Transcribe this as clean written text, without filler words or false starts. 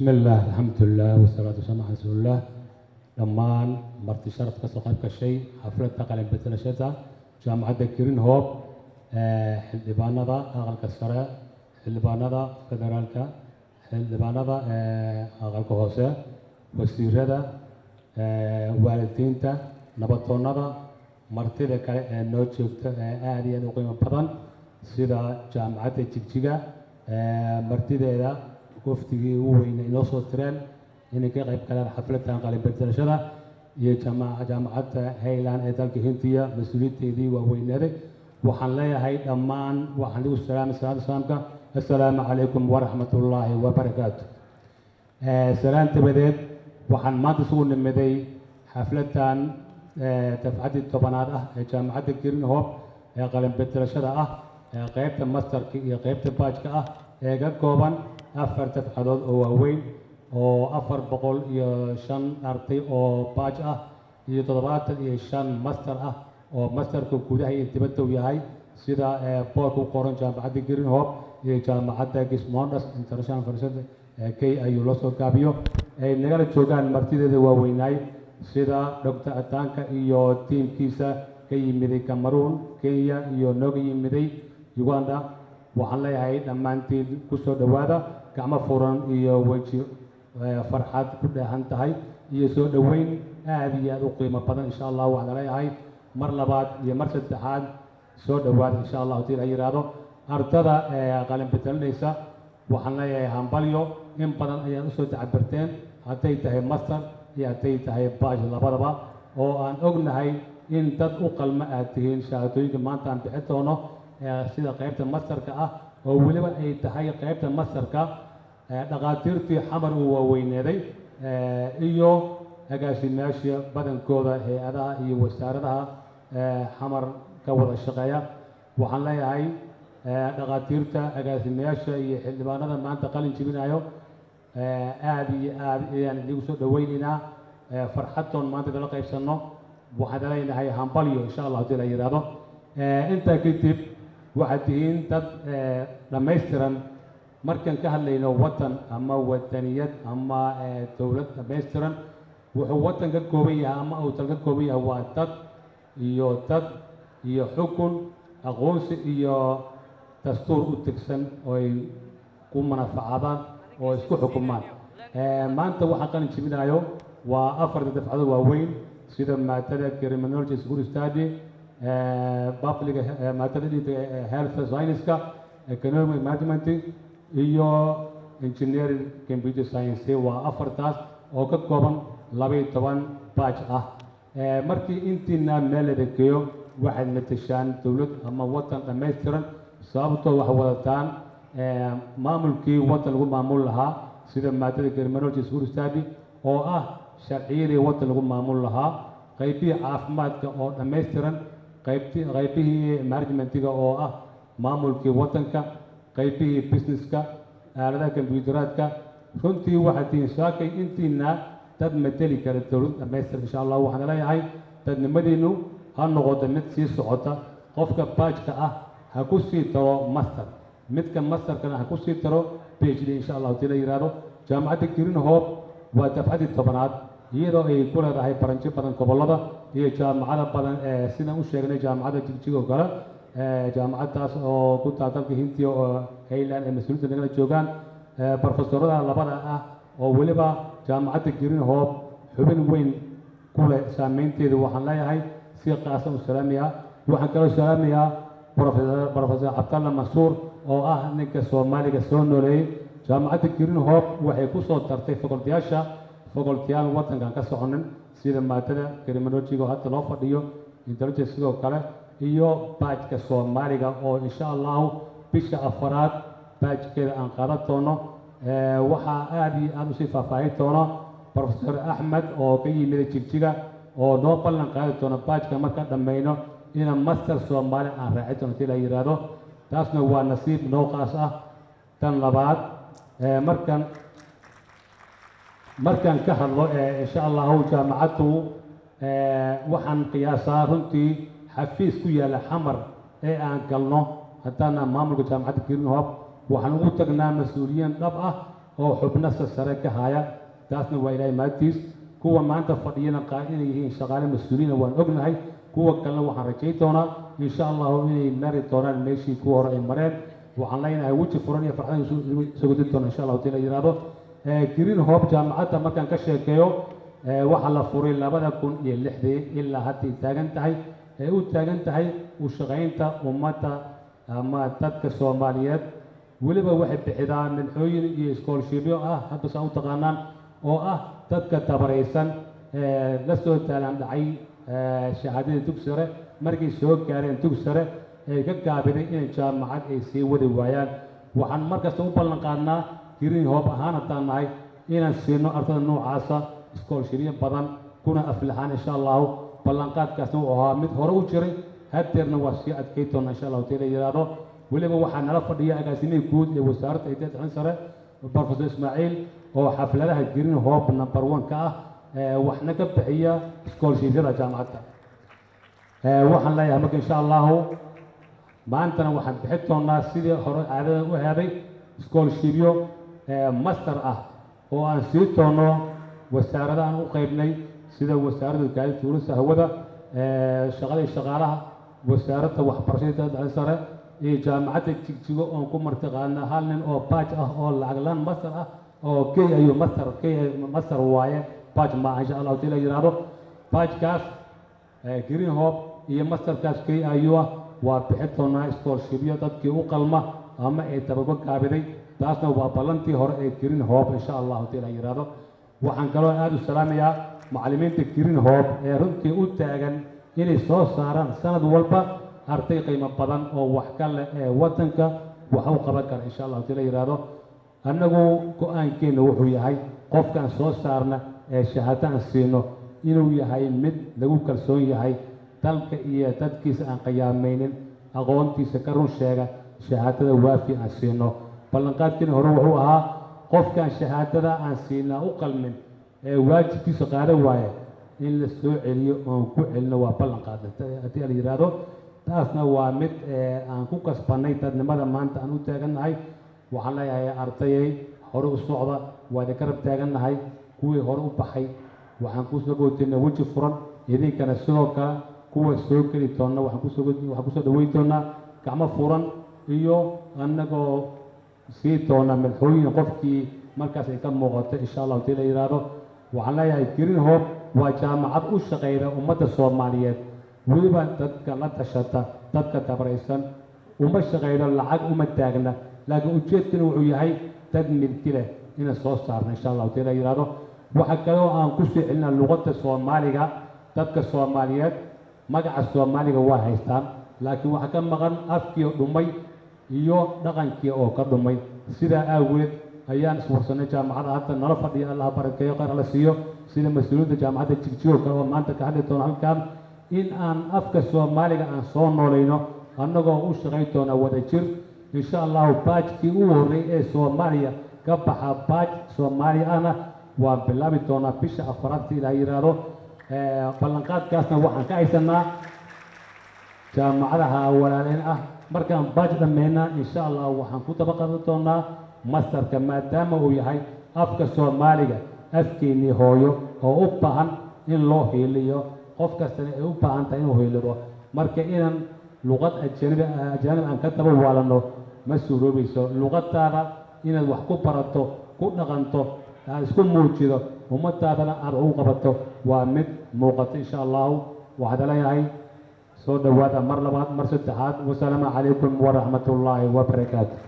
بسم الله الحمد لله والصلاة والسلام على رسول الله. دمان مرتي شرط كسقط كشيء حفلة تقلب بتلاشتها جامعة كيرين هوب حلبانا ذا أغلى كسرة حلبانا ذا فدرالكا حلبانا ذا أغلى كهوسة وسيرة ذا والدين تا نبضنا ذا مرتي ذا نوتشوت أهلية نقيم بدن سيدا جامعة تجيجا مرتي ذا وفتي وين نوصل ترين إن كي قريب كلام حفلة تنقل بتلاشة يا جامعة هيلان إدارة هندية مسؤولية دي وين هذا وحنلاقي هاي أمان وحنلاقي السلام عليكم ورحمة الله وبركاته. سلام تبدأ وحن ما تسون مدي حفلة تفعيل الطبانات جامعة كيرين هوب قلم بتلاشة قريب ماستر قريب باج قريب كوبان أفر تفعيلات وين oo 405 arday oo baaj ah iyo 75 master ah oo masterka gudaha iyo dibadda uu yahay sida boorka ku qoran jaamacadda Green Hope iyo jaamacadda Gismondas International University kay ayuu la soo gaabiyo ay nagala joogaan martideeda waaweynay sida Dr. Atanka iyo teamkiisa ka yimid Cameroon Kenya iyo nooga yimid Uganda waxaan leeyahay dhammaantiin ku soo dhawaada gacmo furan iyo waji فرحات كلها هنتهاي يسوع دوين هذه أقيمة بدن إن شاء الله وعلى رأي مر لبعض يمرس الاتحاد سو دوات إن شاء الله تير يرادو أرتدا قالن بتلنيسا وحنا يهامباليو إن بدن يسوع تعبرتين هتي تهي مصر هتي تهي باج لبعض أو أن أغنى هاي إن تدقل ما أتين شاهدين كمان تنبحثونه سيدا قيبة مصر كأ أو ولما أي تهي قيبة مصر كأ dhaqaatiirtii xamar uu waaweynaaday iyo agaasimayaasha badankooda hay'adaha iyo wasaaradaha xamar ka wada shaqeeya waxaan leeyahay dhaqaatiirta agaasimayaasha iyo xildhibaanada maanta qalin jibinayo aad iyo aad ayaan idigu soo dhaweynaynaa farxadtoon maanta idala qaybsanno waxaan leenahay hambalyo insha allah haddii la yidhaahdo intaa kadib waxaad tihiin dad dhammaystiran markan ka hadlayno watan ama wadaniyad ama dawlad dhammaystiran wuxuu watan ka kooban yahay ama uu dalka ka kooban yahay waa dad iyo xukun aqoonsi iyo dastuur u tigsan oo ay ku manafacadaan oo isku xukumaan maanta waxaan qalin jibinayo waa afar dafcado waaweyn sida maadada criminology security study public maadada health science economic management iyo engineering computer science waa afartaas oo ka kooban 12 batch ah markii intiina meel la geeyo waxaad matashaan dawlad ama watan dhammaystiran sababtoo wax wadataan maamulkii watan lagu maamul lahaa sida maadada criminology security study oo ah sharciyadii watan lagu maamul lahaa qaybtii caafimaadka oo dhammaystiran qaybtii managementiga oo ah maamulkii watanka qaybtii businesska aaladaha kombiyuuteraadka runtii waxaad tihiin shaakay intiina dad mateli kara dawlad dhammaystir insha allah waxaan leeyahay dadnimadiinu ha noqoto mid sii socota qofka baajka ah ha ku sii taro master midka masterkana ha ku sii taro PhD insha allah haddii la yidhaahdo jaamacadda Green Hope waa dafcadii 10aad iyadoo ay ku leedahay baranjo badan gobollada iyo jaamacado badan sidaan u sheegnay jaamacadda Jigjiga oo kale jaamacadaas oo ku taal dalka Hindiya oo Hayland ee mas'uuliyiinta nagala joogaan professorada labada ah oo waliba jaamacadda Green Hope xubin weyn ku leh saameynteedu waxaan leeyahay si qaas ah u salaamiyaa waxaan kaloo salaamiyaa professor Abdalla Mansour oo ah ninka Soomaaliga soo nooleeyay jaamacadda Green Hope waxay ku soo tartay faculty-yaal wadankan ka soconin sida maadada criminology oo hadda loo fadhiyo intelligence sidoo kale iyo baajka Soomaaliga oo insha Allah bisha afraad baajkeeda aan qaadan doono waxa aad iyo aad u sii faahfaahin doono Professor Ahmed oo ka yimid Jigjiga oo noo ballan qaadi doono baajka marka dhammayno inaan master Soomaali aan raaci doono tii la yiraahdo taasna waa nasiib noo qaas ah tan labaad markan ka hadlo insha Allah jaamacadu waxaan qiyaasaa runtii xafiis ku yaala xamar ee aan galno haddana maamulka jaamacadda Green Hope waxaan ugu tagnaa mas'uuliyiin dhab ah oo xubno sare ka haya taasna waa ilaahay maagtiis kuwa maanta fadhiyana qaar inay yihiin shaqaale mas-uuliyiin waan ognahay kuwa kalena waxaan rajayn doonaa insha allahu inay mari doonaan meeshii kuwa hore ay mareen waxaan leenahay weji furan iyo farxad isugu din doona insha allahu taala yiraahdo green hope jaamacadda markaan ka sheekeeyo waxaa la furay 2006 ilaa hadda ay taagan tahay u taagan tahay u shaqaynta ummadda ama dadka Soomaaliyeed weliba waxay bixidaan minxooyin iyo iskoolshibyo hadda saa u taqaanaan oo dadka tabaraysan la soo taalan dhacay shahaadada dugsiga sare markay soo gaareen dugsiga sare ay ka gaabiday in jaamacad ay sii wadi waayaan waxaan markasta u ballan qaadnaa green hope ahaan haddaan nahay inaan siino ardada noocaasa iskoolshibyo badan kuna aflaxaan insha allahu ballanqaadkaasna wuxuu ahaa mid hore u jiray haddeerna waa sii adkay doona insha allahu taala yiraahdo weliba waxaa nala fadhiya agaasimihii guud ee wasaaradda hay'adda tacliinta sare Professor Ismaaciil oo xafladaha green hope number 1 ka waxna ka bixiya iskoolshibyada jaamacadda waxaan leeyahay marka insha allahu maantana waxaan bixin doonaa sidii hore caadada u heeday iskoolshibyo master oo aan sii doono wasaaradaha aan u qaybnay sida wasaaradda gaadiidka tuulista hawada shaqaalaha wasaaradda waxbarashada tacliinta sare iyo jaamacadda Jigjigo oo ku martiqaana hal nin oo badge oo lacag laan master oo KIU master waaye badge ma insha Allah taala yiraahdo badge kaas green hope iyo master kaas KIU waa bixin doonaa iskoolshibyo dadkii u qalma ama ay tababar gaabiday taasna waa ballantii hore ee green hope insha Allah taala yiraahdo waxaan kaloo aad u salaamayaa macallimiinta green hope ee runtii u taagan inay soo saaraan sanad walba arday qiimo badan oo wax ka leh wadanka wax u qaban kara insha Allah taala yiraahdo annagu go'aankeena wuxuu yahay qofkan soo saarna shahaadaan siino inuu yahay mid lagu kalsoon yahay dalka iyo dadkiisa aan qiyaamaynin aqoontiisa ka run sheega shahaadada waafi aan siino ballanqaadkeena hore wuxuu ahaa qofkan shahaadada aan siinaa u qalmin waajibkiisa qaadan waaye in la soo celiyo oo ku celino waa ballanqaad haddii la yiraahdo taasna waa mid aan ku kasbanay dadnimada maanta aan u taagannahay waxaan leeyahay ardayay hore u socda waa idin garab taagannahay kuwii hore u baxay waxaan ku soo goodinay weji furan idinkana sidoo kale kuwa soo geli doona waxaan kusoo dhaweyn doonaa gacmo furan iyo annagoo sii doona madaxooyin qofkii markaas ay ka muuqato insha Allah taala yiraahdo waxaan leeyahay green hope waa jaamacad u shaqeyda ummadda Soomaaliyeed weliba dadka la tashata dadka tabaraysan uma shaqeyno lacag uma taagna laakiin ujeedkana wuxuu yahay dad milki leh inaan soo saarno insha Allah taala yiraahdo waxa kale oo aan ku soo celinaa luqadda Soomaaliga dadka Soomaaliyeed magaca Soomaaliga waa haystaan laakiin waxa ka maqan afkii dhumay iyo dhaqankii oo ka dhumay sida awgeed ayaan iswarsanay jaamacadda hadda nala fadhiya Allah barakeeyo qar la siiyo sida mas'uuliyiinta jaamacadda Jigjigo oo maanta ka hadli doona halkan in aan afka Soomaaliga aan soo noolayno annagoo u shaqayn doona wada jir insha Allah baajkii u horeeyay ee Soomaaliya ka baxa baaj Soomaaliya waa bilaabi doona bisha afraad ilaa yiraahdo ballanqaadkaasna waxaan ka haysanaa jaamacadaha walaaleen markaan baaj dhameynaa insha Allah waxaan ku dabaqan doonaa masterka maadaama uu yahay afka Soomaaliga afkeeni hooyo oo u baahan in loo heeliyo qof kasta ay u baahan tahay inuu heeliyo marka inaan luqad ajnabi aan ka daba waalano ma suuroobayso luqadaada inaad wax ku barato ku dhaqanto aad isku muujido ummadaadana aad u qabato waa mid muuqata insha Allah waxaad leeyahay soo dhawaada mar labaad mar saddexaad wassalaamu calaykum wa rahmatullaahi wa barakaatuh